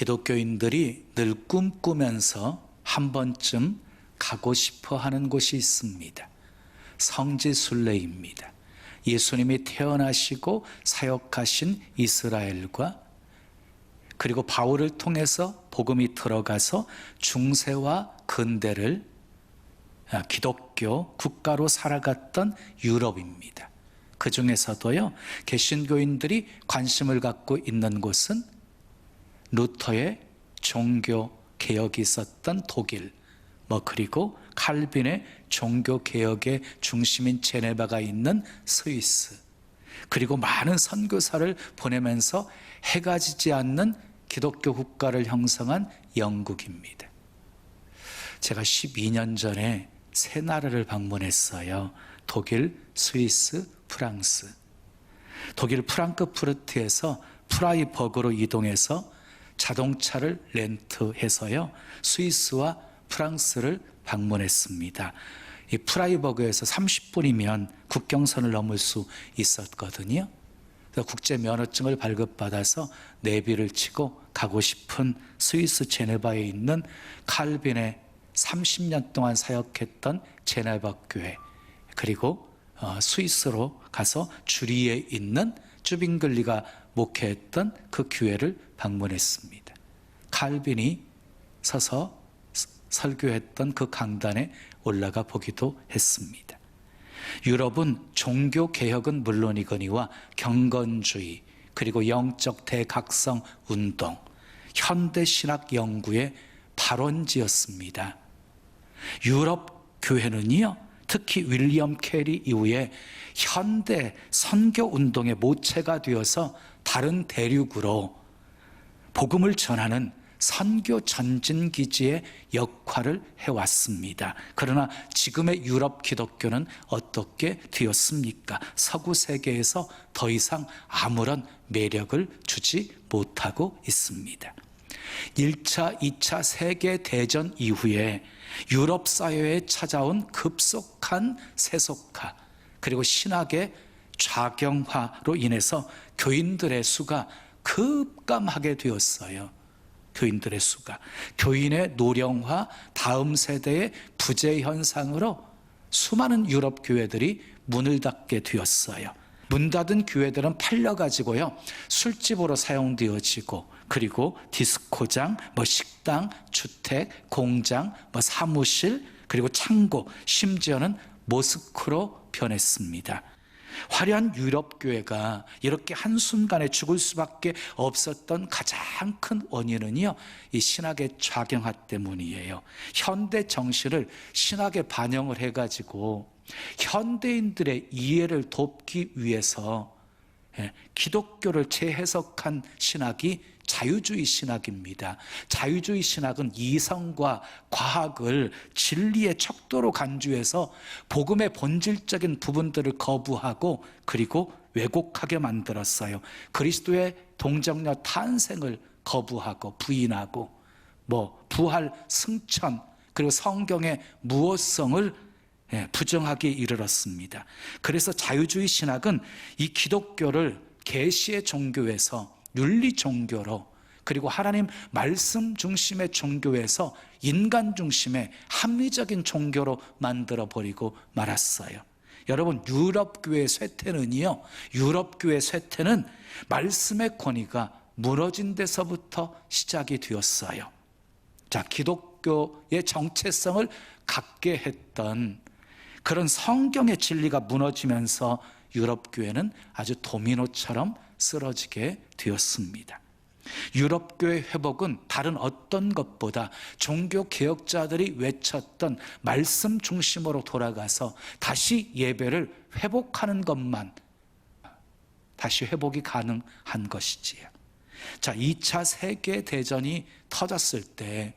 기독교인들이 늘 꿈꾸면서 한 번쯤 가고 싶어 하는 곳이 있습니다. 성지순례입니다. 예수님이 태어나시고 사역하신 이스라엘과 그리고 바울을 통해서 복음이 들어가서 중세와 근대를 기독교 국가로 살아갔던 유럽입니다. 그 중에서도요, 개신교인들이 관심을 갖고 있는 곳은 루터의 종교 개혁이 있었던 독일, 그리고 칼빈의 종교 개혁의 중심인 제네바가 있는 스위스, 그리고 많은 선교사를 보내면서 해가 지지 않는 기독교 국가를 형성한 영국입니다. 제가 12년 전에 세 나라를 방문했어요. 독일, 스위스, 프랑스. 독일 프랑크푸르트에서 프라이버그로 이동해서 자동차를 렌트해서요, 스위스와 프랑스를 방문했습니다. 이 프라이버그에서 30분이면 국경선을 넘을 수 있었거든요. 그래서 국제 면허증을 발급받아서 내비를 치고 가고 싶은 스위스 제네바에 있는 칼빈의 30년 동안 사역했던 제네바 교회, 그리고 스위스로 가서 주리에 있는 쭈빙글리가 목회했던 그 교회를 방문했습니다. 칼빈이 서서 설교했던 그 강단에 올라가 보기도 했습니다. 유럽은 종교 개혁은 물론이거니와 경건주의, 그리고 영적 대각성 운동, 현대 신학 연구의 발원지였습니다. 유럽 교회는요, 특히 윌리엄 캐리 이후에 현대 선교 운동의 모체가 되어서 다른 대륙으로 복음을 전하는 선교 전진기지의 역할을 해왔습니다. 그러나 지금의 유럽 기독교는 어떻게 되었습니까? 서구 세계에서 더 이상 아무런 매력을 주지 못하고 있습니다. 1차, 2차 세계대전 이후에 유럽 사회에 찾아온 급속한 세속화, 그리고 신학의 좌경화로 인해서 교인들의 수가 급감하게 되었어요. 교인들의 수가. 교인의 노령화, 다음 세대의 부재 현상으로 수많은 유럽 교회들이 문을 닫게 되었어요. 문 닫은 교회들은 팔려가지고요, 술집으로 사용되어지고, 그리고 디스코장, 식당, 주택, 공장, 사무실, 그리고 창고, 심지어는 모스크로 변했습니다. 화려한 유럽 교회가 이렇게 한순간에 죽을 수밖에 없었던 가장 큰 원인은요, 이 신학의 좌경화 때문이에요. 현대 정신을 신학에 반영을 해가지고 현대인들의 이해를 돕기 위해서 기독교를 재해석한 신학이 자유주의 신학입니다. 자유주의 신학은 이성과 과학을 진리의 척도로 간주해서 복음의 본질적인 부분들을 거부하고 그리고 왜곡하게 만들었어요. 그리스도의 동정녀 탄생을 거부하고 부인하고 부활, 승천, 그리고 성경의 무엇성을 부정하게 이르렀습니다. 그래서 자유주의 신학은 이 기독교를 계시의 종교에서 윤리 종교로, 그리고 하나님 말씀 중심의 종교에서 인간 중심의 합리적인 종교로 만들어버리고 말았어요. 여러분, 유럽교회 쇠퇴는요, 유럽교회 쇠퇴는 말씀의 권위가 무너진 데서부터 시작이 되었어요. 자, 기독교의 정체성을 갖게 했던 그런 성경의 진리가 무너지면서 유럽교회는 아주 도미노처럼 쓰러지게 되었습니다. 유럽교회 회복은 다른 어떤 것보다 종교개혁자들이 외쳤던 말씀 중심으로 돌아가서 다시 예배를 회복하는 것만, 다시 회복이 가능한 것이지요. 자, 2차 세계대전이 터졌을 때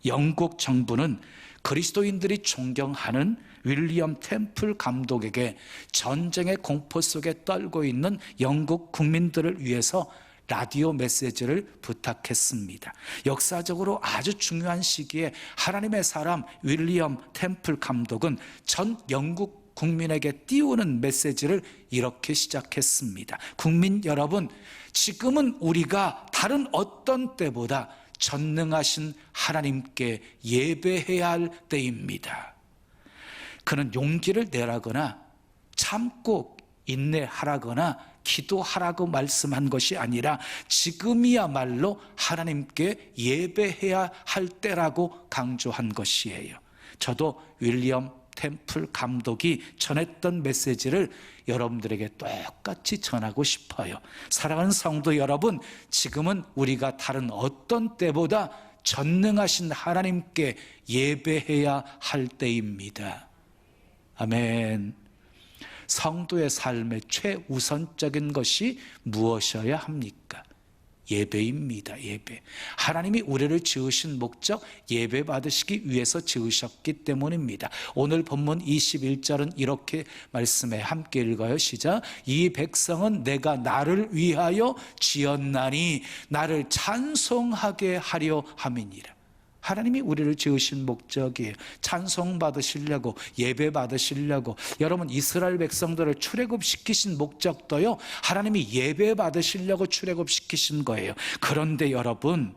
영국 정부는 그리스도인들이 존경하는 윌리엄 템플 감독에게 전쟁의 공포 속에 떨고 있는 영국 국민들을 위해서 라디오 메시지를 부탁했습니다. 역사적으로 아주 중요한 시기에 하나님의 사람 윌리엄 템플 감독은 전 영국 국민에게 띄우는 메시지를 이렇게 시작했습니다. 국민 여러분, 지금은 우리가 다른 어떤 때보다 전능하신 하나님께 예배해야 할 때입니다. 그는 용기를 내라거나 참고 인내하라거나 기도하라고 말씀한 것이 아니라 지금이야말로 하나님께 예배해야 할 때라고 강조한 것이에요. 저도 윌리엄 템플 감독이 전했던 메시지를 여러분들에게 똑같이 전하고 싶어요. 사랑하는 성도 여러분, 지금은 우리가 다른 어떤 때보다 전능하신 하나님께 예배해야 할 때입니다. 아멘. 성도의 삶의 최우선적인 것이 무엇이어야 합니까? 예배입니다. 예배. 하나님이 우리를 지으신 목적 예배 받으시기 위해서 지으셨기 때문입니다. 오늘 본문 21절은 이렇게 말씀해, 함께 읽어요. 시작. 이 백성은 내가 나를 위하여 지었나니 나를 찬송하게 하려 함이니라. 하나님이 우리를 지으신 목적이에요. 찬송 받으시려고, 예배 받으시려고. 여러분, 이스라엘 백성들을 출애굽시키신 목적도요, 하나님이 예배 받으시려고 출애굽시키신 거예요. 그런데 여러분,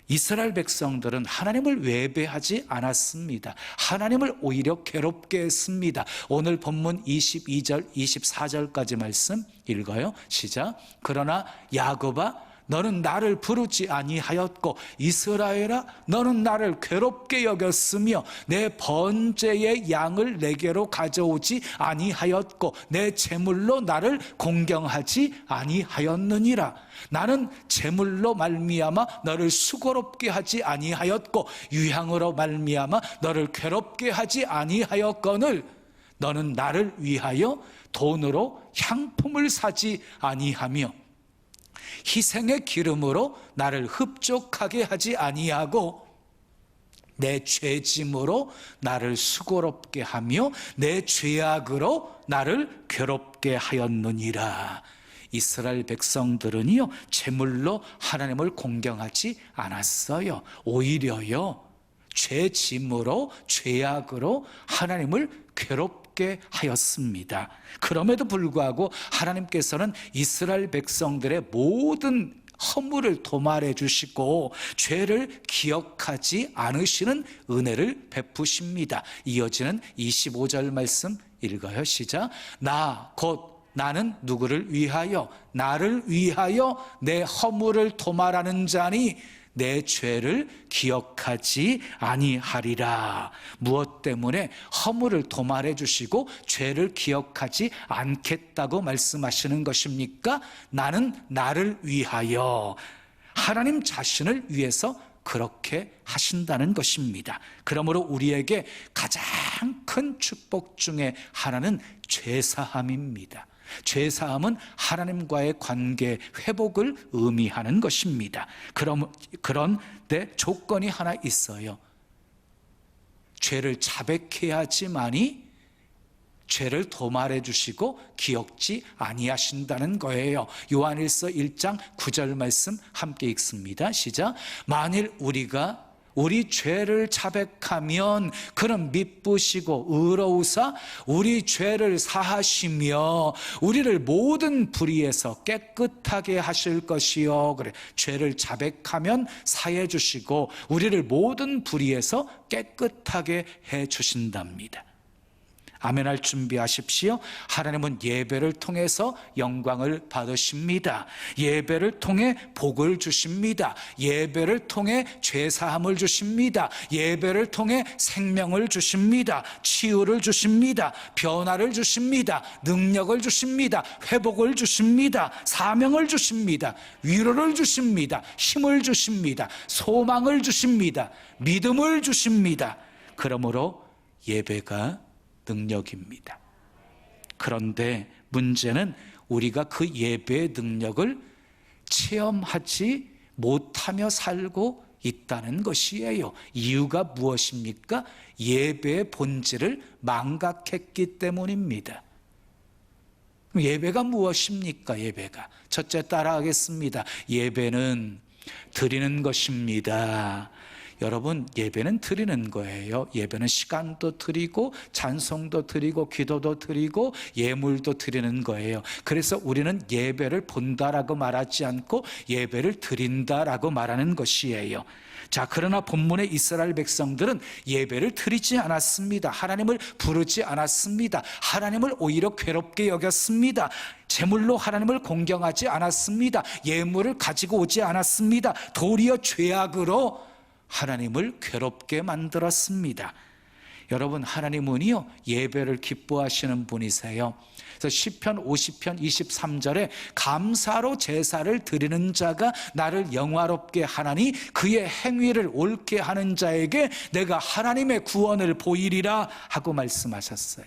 이스라엘 백성들은 하나님을 예배하지 않았습니다. 하나님을 오히려 괴롭게 했습니다. 오늘 본문 22절, 24절까지 말씀 읽어요. 시작. 그러나 야곱아, 너는 나를 부르지 아니하였고 이스라엘아, 너는 나를 괴롭게 여겼으며 내 번제의 양을 내게로 가져오지 아니하였고 내 제물로 나를 공경하지 아니하였느니라. 나는 제물로 말미암아 너를 수고롭게 하지 아니하였고 유향으로 말미암아 너를 괴롭게 하지 아니하였거늘 너는 나를 위하여 돈으로 향품을 사지 아니하며 희생의 기름으로 나를 흡족하게 하지 아니하고 내 죄짐으로 나를 수고롭게 하며 내 죄악으로 나를 괴롭게 하였느니라. 이스라엘 백성들은요, 제물로 하나님을 공경하지 않았어요. 오히려요, 죄짐으로 죄악으로 하나님을 괴롭게 하였습니다. 그럼에도 불구하고 하나님께서는 이스라엘 백성들의 모든 허물을 도말해 주시고 죄를 기억하지 않으시는 은혜를 베푸십니다. 이어지는 25절 말씀 읽어요. 시작. 나 곧 나는 누구를 위하여? 나를 위하여 내 허물을 도말하는 자니 내 죄를 기억하지 아니하리라. 무엇 때문에 허물을 도말해 주시고 죄를 기억하지 않겠다고 말씀하시는 것입니까? 나는 나를 위하여, 하나님 자신을 위해서 그렇게 하신다는 것입니다. 그러므로 우리에게 가장 큰 축복 중에 하나는 죄사함입니다. 죄사함은 하나님과의 관계 회복을 의미하는 것입니다. 그런데 조건이 하나 있어요. 죄를 자백해야지만이 죄를 도말해 주시고 기억지 아니하신다는 거예요. 요한일서 1장 9절 말씀 함께 읽습니다. 시작. 만일 우리가 우리 죄를 자백하면 그는 미쁘시고 의로우사 우리 죄를 사하시며 우리를 모든 불의에서 깨끗하게 하실 것이요. 그래, 죄를 자백하면 사해 주시고 우리를 모든 불의에서 깨끗하게 해 주신답니다. 아멘할 준비하십시오. 하나님은 예배를 통해서 영광을 받으십니다. 예배를 통해 복을 주십니다. 예배를 통해 죄사함을 주십니다. 예배를 통해 생명을 주십니다. 치유를 주십니다. 변화를 주십니다. 능력을 주십니다. 회복을 주십니다. 사명을 주십니다. 위로를 주십니다. 힘을 주십니다. 소망을 주십니다. 믿음을 주십니다. 그러므로 예배가 능력입니다. 그런데 문제는 우리가 그 예배의 능력을 체험하지 못하며 살고 있다는 것이에요. 이유가 무엇입니까? 예배의 본질을 망각했기 때문입니다. 예배가 무엇입니까? 예배가 첫째 따라하겠습니다. 예배는 드리는 것입니다. 여러분, 예배는 드리는 거예요. 예배는 시간도 드리고 찬송도 드리고 기도도 드리고 예물도 드리는 거예요. 그래서 우리는 예배를 본다라고 말하지 않고 예배를 드린다라고 말하는 것이에요. 자, 그러나 본문의 이스라엘 백성들은 예배를 드리지 않았습니다. 하나님을 부르지 않았습니다. 하나님을 오히려 괴롭게 여겼습니다. 제물로 하나님을 공경하지 않았습니다. 예물을 가지고 오지 않았습니다. 도리어 죄악으로 하나님을 괴롭게 만들었습니다. 여러분, 하나님은요 예배를 기뻐하시는 분이세요. 그래서 시편 50편 23절에 감사로 제사를 드리는 자가 나를 영화롭게 하나니 그의 행위를 옳게 하는 자에게 내가 하나님의 구원을 보이리라 하고 말씀하셨어요.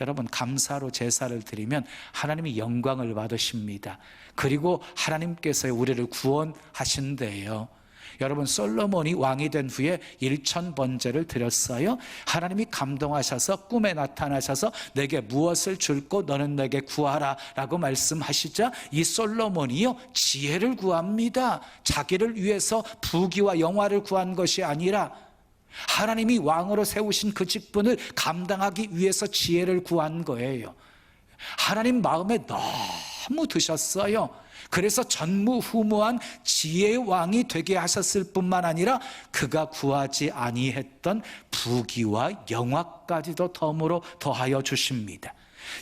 여러분, 감사로 제사를 드리면 하나님이 영광을 받으십니다. 그리고 하나님께서 우리를 구원하신대요. 여러분, 솔로몬이 왕이 된 후에 1000번제를 드렸어요. 하나님이 감동하셔서 꿈에 나타나셔서 내게 무엇을 줄고 너는 내게 구하라 라고 말씀하시자 이 솔로몬이요 지혜를 구합니다. 자기를 위해서 부귀와 영화를 구한 것이 아니라 하나님이 왕으로 세우신 그 직분을 감당하기 위해서 지혜를 구한 거예요. 하나님 마음에 너무 드셨어요. 그래서 전무후무한 지혜의 왕이 되게 하셨을 뿐만 아니라 그가 구하지 아니했던 부귀와 영화까지도 덤으로 더하여 주십니다.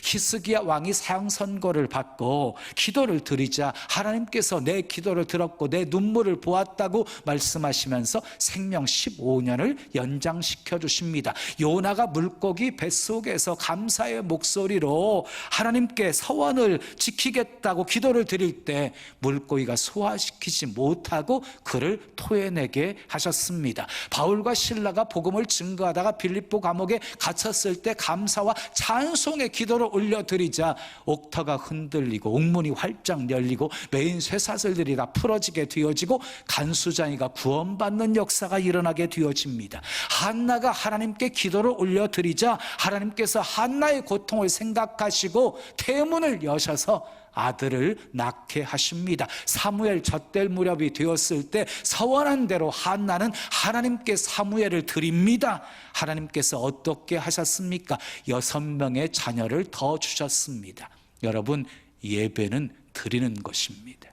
히스기야 왕이 사형 선고를 받고 기도를 드리자 하나님께서 내 기도를 들었고 내 눈물을 보았다고 말씀하시면서 생명 15년을 연장시켜 주십니다. 요나가 물고기 뱃속에서 감사의 목소리로 하나님께 서원을 지키겠다고 기도를 드릴 때 물고기가 소화시키지 못하고 그를 토해내게 하셨습니다. 바울과 실라가 복음을 증거하다가 빌립보 감옥에 갇혔을 때 감사와 찬송의 기도를 올려드리자 옥터가 흔들리고 옥문이 활짝 열리고 메인 쇠사슬들이 다 풀어지게 되어지고 간수장이가 구원받는 역사가 일어나게 되어집니다. 한나가 하나님께 기도를 올려드리자 하나님께서 한나의 고통을 생각하시고 태문을 여셔서 아들을 낳게 하십니다. 사무엘 젖될 무렵이 되었을 때 서원한 대로 한나는 하나님께 사무엘을 드립니다. 하나님께서 어떻게 하셨습니까? 6명의 자녀를 더 주셨습니다. 여러분, 예배는 드리는 것입니다.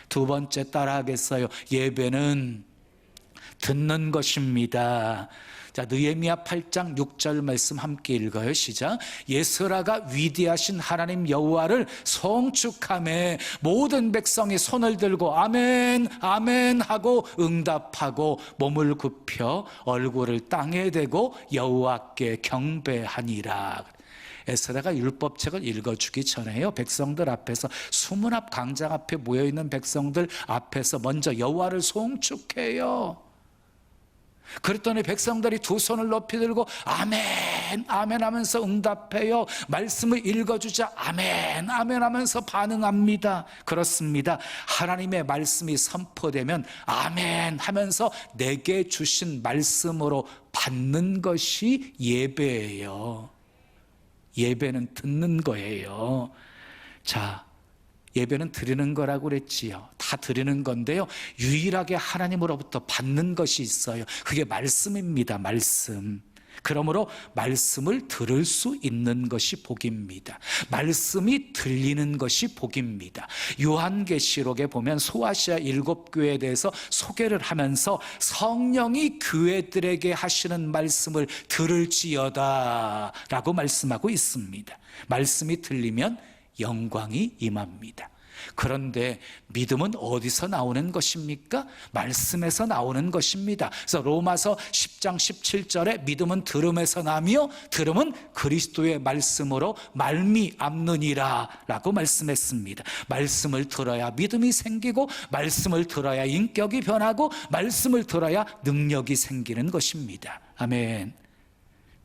두 번째 따라하겠어요? 예배는 듣는 것입니다. 자, 느헤미야 8장 6절 말씀 함께 읽어요. 시작. 예스라가 위대하신 하나님 여호와를 송축하매 모든 백성이 손을 들고 아멘 아멘 하고 응답하고 몸을 굽혀 얼굴을 땅에 대고 여호와께 경배하니라. 에스라가 율법책을 읽어주기 전에요 백성들 앞에서 수문앞 광장 앞에 모여있는 백성들 앞에서 먼저 여호와를 송축해요. 그랬더니 백성들이 두 손을 높이 들고 아멘 아멘 하면서 응답해요. 말씀을 읽어주자 아멘 아멘 하면서 반응합니다. 그렇습니다. 하나님의 말씀이 선포되면 아멘 하면서 내게 주신 말씀으로 받는 것이 예배예요. 예배는 듣는 거예요. 자, 예배는 드리는 거라고 그랬지요. 다 드리는 건데요, 유일하게 하나님으로부터 받는 것이 있어요. 그게 말씀입니다. 말씀. 그러므로 말씀을 들을 수 있는 것이 복입니다. 말씀이 들리는 것이 복입니다. 요한계시록에 보면 소아시아 7교회에 대해서 소개를 하면서 성령이 교회들에게 하시는 말씀을 들을지어다 라고 말씀하고 있습니다. 말씀이 들리면 영광이 임합니다. 그런데 믿음은 어디서 나오는 것입니까? 말씀에서 나오는 것입니다. 그래서 로마서 10장 17절에 믿음은 들음에서 나며 들음은 그리스도의 말씀으로 말미암느니라 라고 말씀했습니다. 말씀을 들어야 믿음이 생기고 말씀을 들어야 인격이 변하고 말씀을 들어야 능력이 생기는 것입니다. 아멘.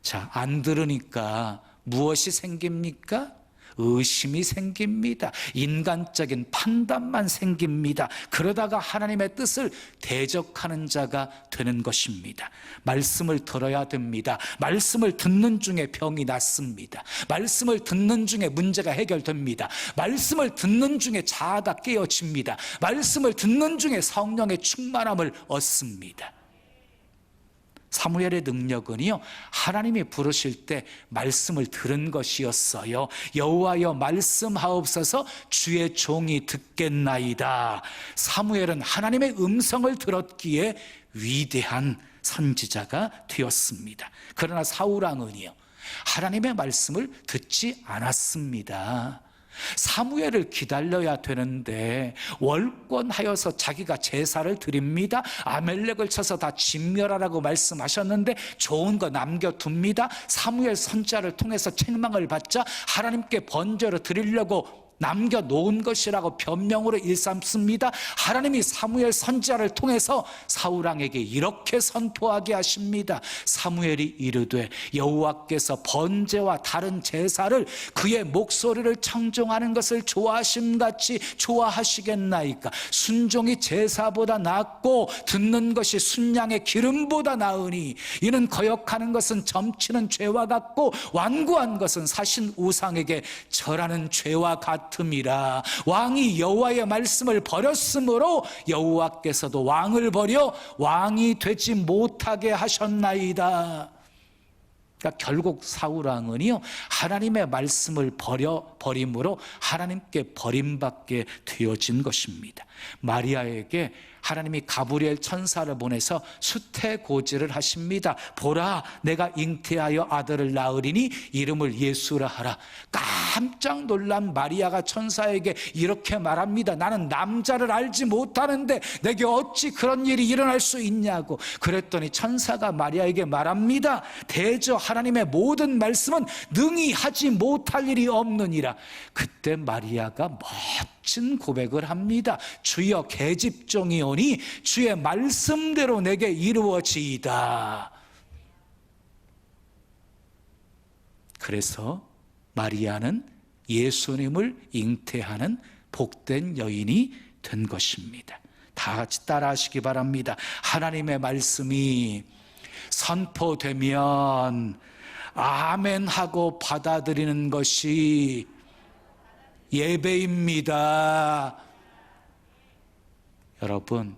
자, 안 들으니까 무엇이 생깁니까? 의심이 생깁니다. 인간적인 판단만 생깁니다. 그러다가 하나님의 뜻을 대적하는 자가 되는 것입니다. 말씀을 들어야 됩니다. 말씀을 듣는 중에 병이 낫습니다. 말씀을 듣는 중에 문제가 해결됩니다. 말씀을 듣는 중에 자아가 깨어집니다. 말씀을 듣는 중에 성령의 충만함을 얻습니다. 사무엘의 능력은요, 하나님이 부르실 때 말씀을 들은 것이었어요. 여호와여 말씀하옵소서, 주의 종이 듣겠나이다. 사무엘은 하나님의 음성을 들었기에 위대한 선지자가 되었습니다. 그러나 사울왕은요, 하나님의 말씀을 듣지 않았습니다. 사무엘을 기다려야 되는데 월권하여서 자기가 제사를 드립니다. 아멜렉을 쳐서 다 진멸하라고 말씀하셨는데 좋은 거 남겨둡니다. 사무엘 선지자를 통해서 책망을 받자 하나님께 번제로 드리려고 남겨놓은 것이라고 변명으로 일삼습니다. 하나님이 사무엘 선지자를 통해서 사울왕에게 이렇게 선포하게 하십니다. 사무엘이 이르되 여호와께서 번제와 다른 제사를 그의 목소리를 청종하는 것을 좋아하심같이 좋아하시겠나이까. 순종이 제사보다 낫고 듣는 것이 순양의 기름보다 나으니 이는 거역하는 것은 점치는 죄와 같고 완고한 것은 사신 우상에게 절하는 죄와 같음이라. 왕이 여호와의 말씀을 버렸으므로 여호와께서도 왕을 버려 왕이 되지 못하게 하셨나이다. 그러니까 결국 사울왕은요, 하나님의 말씀을 버림으로 하나님께 버림받게 되어진 것입니다. 마리아에게 하나님이 가브리엘 천사를 보내서 수태고지를 하십니다. 보라, 내가 잉태하여 아들을 낳으리니 이름을 예수라 하라. 깜짝 놀란 마리아가 천사에게 이렇게 말합니다. 나는 남자를 알지 못하는데 내게 어찌 그런 일이 일어날 수 있냐고. 그랬더니 천사가 마리아에게 말합니다. 대저 하나님의 모든 말씀은 능히 하지 못할 일이 없느니라. 그때 마리아가 멋진 고백을 합니다. 주여, 계집종이오니 주의 말씀대로 내게 이루어지이다. 그래서 마리아는 예수님을 잉태하는 복된 여인이 된 것입니다. 다 같이 따라하시기 바랍니다. 하나님의 말씀이 선포되면 아멘 하고 받아들이는 것이 예배입니다. 여러분,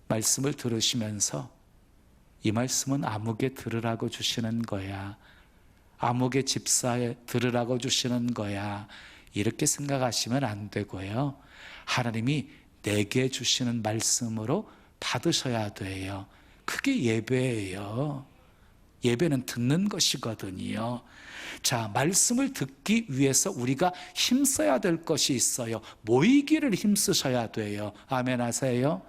말씀을 들으시면서 이 말씀은 아무개 들으라고 주시는 거야, 아무개 집사에 들으라고 주시는 거야, 이렇게 생각하시면 안 되고요, 하나님이 내게 주시는 말씀으로 받으셔야 돼요. 그게 예배예요. 예배는 듣는 것이거든요. 자, 말씀을 듣기 위해서 우리가 힘써야 될 것이 있어요. 모이기를 힘쓰셔야 돼요. 아멘 하세요.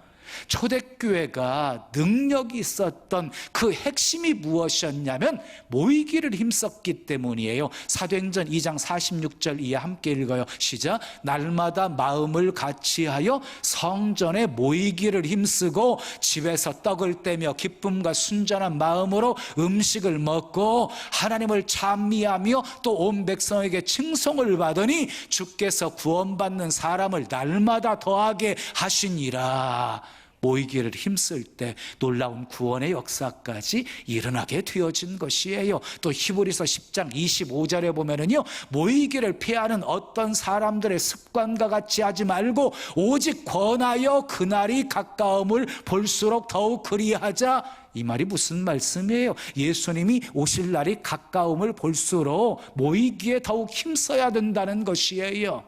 초대교회가 능력이 있었던 그 핵심이 무엇이었냐면 모이기를 힘썼기 때문이에요. 사도행전 2장 46절 이하 함께 읽어요. 시작. 날마다 마음을 같이하여 성전에 모이기를 힘쓰고 집에서 떡을 떼며 기쁨과 순전한 마음으로 음식을 먹고 하나님을 찬미하며 또 온 백성에게 칭송을 받으니 주께서 구원받는 사람을 날마다 더하게 하시니라. 모이기를 힘쓸 때 놀라운 구원의 역사까지 일어나게 되어진 것이에요. 또 히브리서 10장 25절에 보면은요, 모이기를 피하는 어떤 사람들의 습관과 같이 하지 말고 오직 권하여 그날이 가까움을 볼수록 더욱 그리하자. 이 말이 무슨 말씀이에요? 예수님이 오실 날이 가까움을 볼수록 모이기에 더욱 힘써야 된다는 것이에요.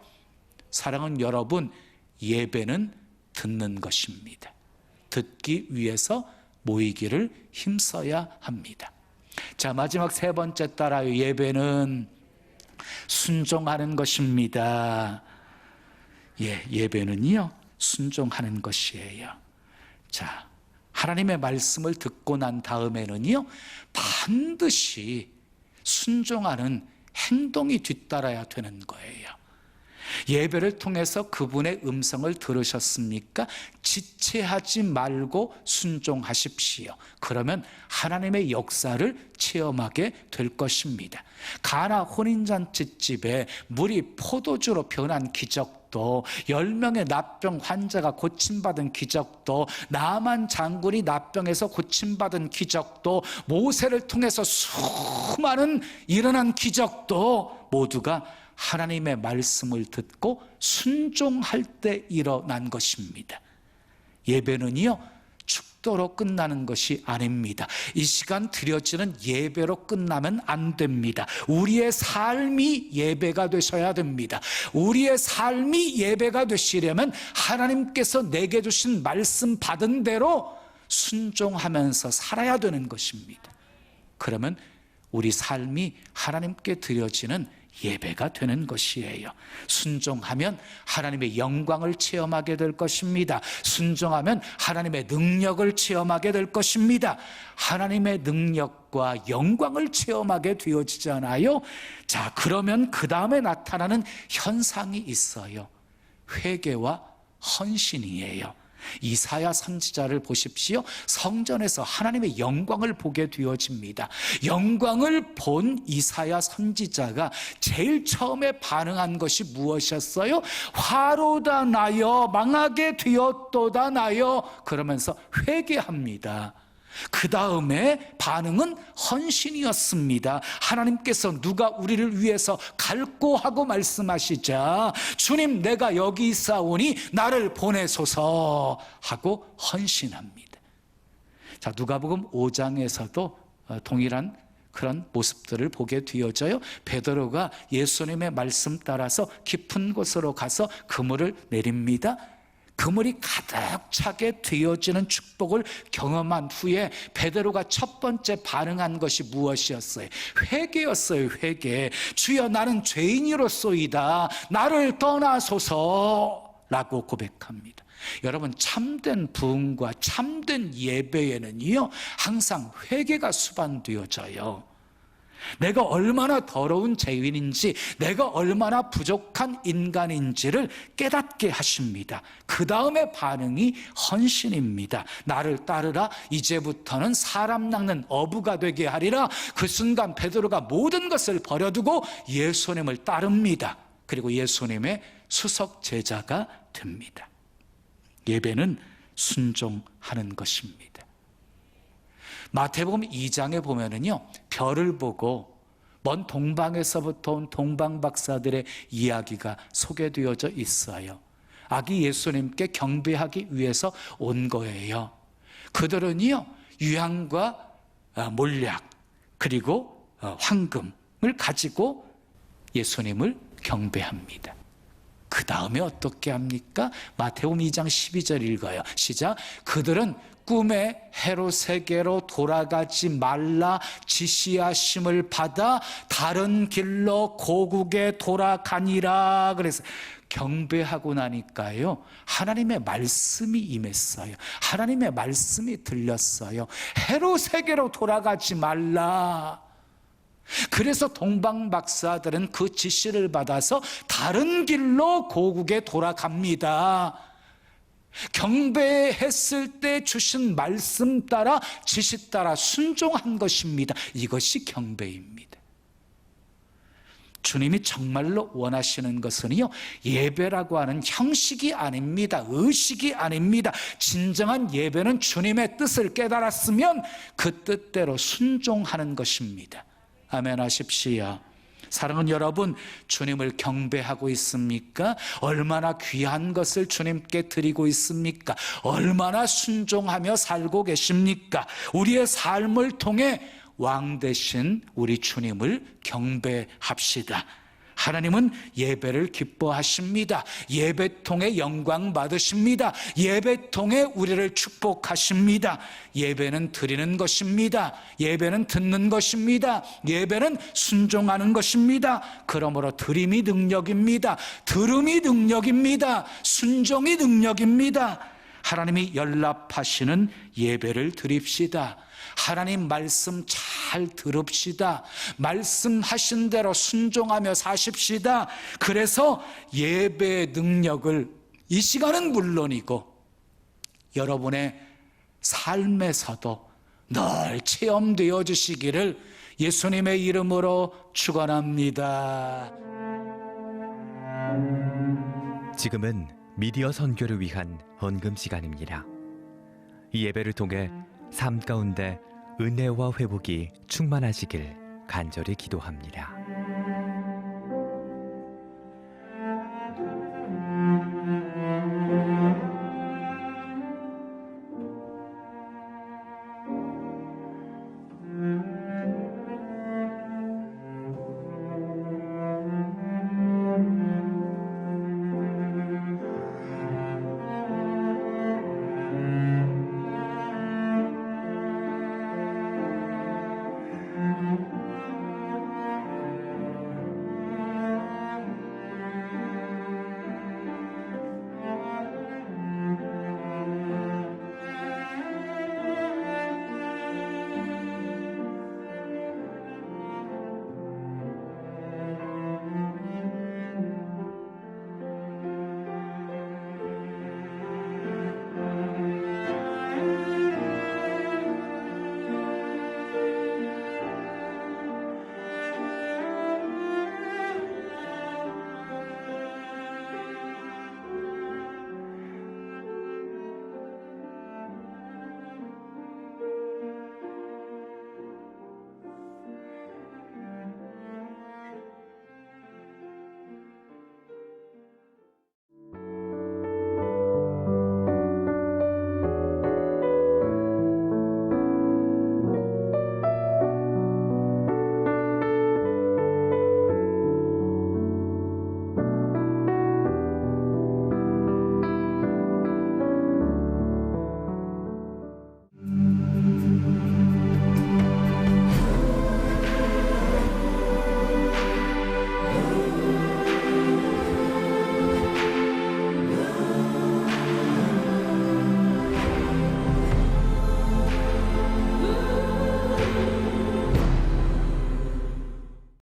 사랑하는 여러분, 예배는 듣는 것입니다. 듣기 위해서 모이기를 힘써야 합니다. 자, 마지막 세 번째 따라요. 예배는 순종하는 것입니다. 예배는요, 순종하는 것이에요. 자, 하나님의 말씀을 듣고 난 다음에는요, 반드시 순종하는 행동이 뒤따라야 되는 거예요. 예배를 통해서 그분의 음성을 들으셨습니까? 지체하지 말고 순종하십시오. 그러면 하나님의 역사를 체험하게 될 것입니다. 가나 혼인잔치집에 물이 포도주로 변한 기적도, 10명의 납병 환자가 고침받은 기적도, 나만 장군이 납병에서 고침받은 기적도, 모세를 통해서 수많은 일어난 기적도 모두가 하나님의 말씀을 듣고 순종할 때 일어난 것입니다. 예배는요, 축도로 끝나는 것이 아닙니다. 이 시간 드려지는 예배로 끝나면 안 됩니다. 우리의 삶이 예배가 되셔야 됩니다. 우리의 삶이 예배가 되시려면 하나님께서 내게 주신 말씀 받은 대로 순종하면서 살아야 되는 것입니다. 그러면 우리 삶이 하나님께 드려지는 예배가 되는 것이에요. 순종하면 하나님의 영광을 체험하게 될 것입니다. 순종하면 하나님의 능력을 체험하게 될 것입니다. 하나님의 능력과 영광을 체험하게 되어지잖아요. 자, 그러면 그 다음에 나타나는 현상이 있어요. 회개와 헌신이에요. 이사야 선지자를 보십시오. 성전에서 하나님의 영광을 보게 되어집니다. 영광을 본 이사야 선지자가 제일 처음에 반응한 것이 무엇이었어요? 화로다 나여, 망하게 되었도다 나여, 그러면서 회개합니다. 그 다음에 반응은 헌신이었습니다. 하나님께서 누가 우리를 위해서 갈고하고 말씀하시자, 주님 내가 여기 있사오니 나를 보내소서 하고 헌신합니다. 자, 누가복음 5장에서도 동일한 그런 모습들을 보게 되어져요. 베드로가 예수님의 말씀 따라서 깊은 곳으로 가서 그물을 내립니다. 그물이 가득 차게 되어지는 축복을 경험한 후에 베드로가 첫 번째 반응한 것이 무엇이었어요? 회개였어요. 회개. 주여 나는 죄인이로소이다, 나를 떠나소서라고 고백합니다. 여러분, 참된 부흥과 참된 예배에는요, 항상 회개가 수반되어져요. 내가 얼마나 더러운 죄인인지, 내가 얼마나 부족한 인간인지를 깨닫게 하십니다. 그 다음에 반응이 헌신입니다. 나를 따르라, 이제부터는 사람 낚는 어부가 되게 하리라. 그 순간 베드로가 모든 것을 버려두고 예수님을 따릅니다. 그리고 예수님의 수석 제자가 됩니다. 예배는 순종하는 것입니다. 마태복음 2장에 보면은요, 별을 보고 먼 동방에서부터 온 동방 박사들의 이야기가 소개되어져 있어요. 아기 예수님께 경배하기 위해서 온 거예요. 그들은요, 유향과 몰약 그리고 황금을 가지고 예수님을 경배합니다. 그 다음에 어떻게 합니까? 마태복음 2장 12절 읽어요. 시작. 그들은 꿈에 헤롯에게로 돌아가지 말라 지시하심을 받아 다른 길로 고국에 돌아가니라. 그래서 경배하고 나니까요, 하나님의 말씀이 임했어요. 하나님의 말씀이 들렸어요. 헤롯에게로 돌아가지 말라. 그래서 동방 박사들은 그 지시를 받아서 다른 길로 고국에 돌아갑니다. 경배했을 때 주신 말씀 따라, 지시 따라 순종한 것입니다. 이것이 경배입니다. 주님이 정말로 원하시는 것은요, 예배라고 하는 형식이 아닙니다. 의식이 아닙니다. 진정한 예배는 주님의 뜻을 깨달았으면 그 뜻대로 순종하는 것입니다. 아멘 하십시오. 사랑하는 여러분, 주님을 경배하고 있습니까? 얼마나 귀한 것을 주님께 드리고 있습니까? 얼마나 순종하며 살고 계십니까? 우리의 삶을 통해 왕 되신 우리 주님을 경배합시다. 하나님은 예배를 기뻐하십니다. 예배 통해 영광 받으십니다. 예배 통해 우리를 축복하십니다. 예배는 드리는 것입니다. 예배는 듣는 것입니다. 예배는 순종하는 것입니다. 그러므로 드림이 능력입니다. 들음이 능력입니다. 순종이 능력입니다. 하나님이 연락하시는 예배를 드립시다. 하나님 말씀 잘 들읍시다. 말씀하신 대로 순종하며 사십시다. 그래서 예배의 능력을 이 시간은 물론이고 여러분의 삶에서도 늘 체험되어 주시기를 예수님의 이름으로 축원합니다. 지금은 미디어 선교를 위한 헌금 시간입니다. 이 예배를 통해 삶 가운데 은혜와 회복이 충만하시길 간절히 기도합니다.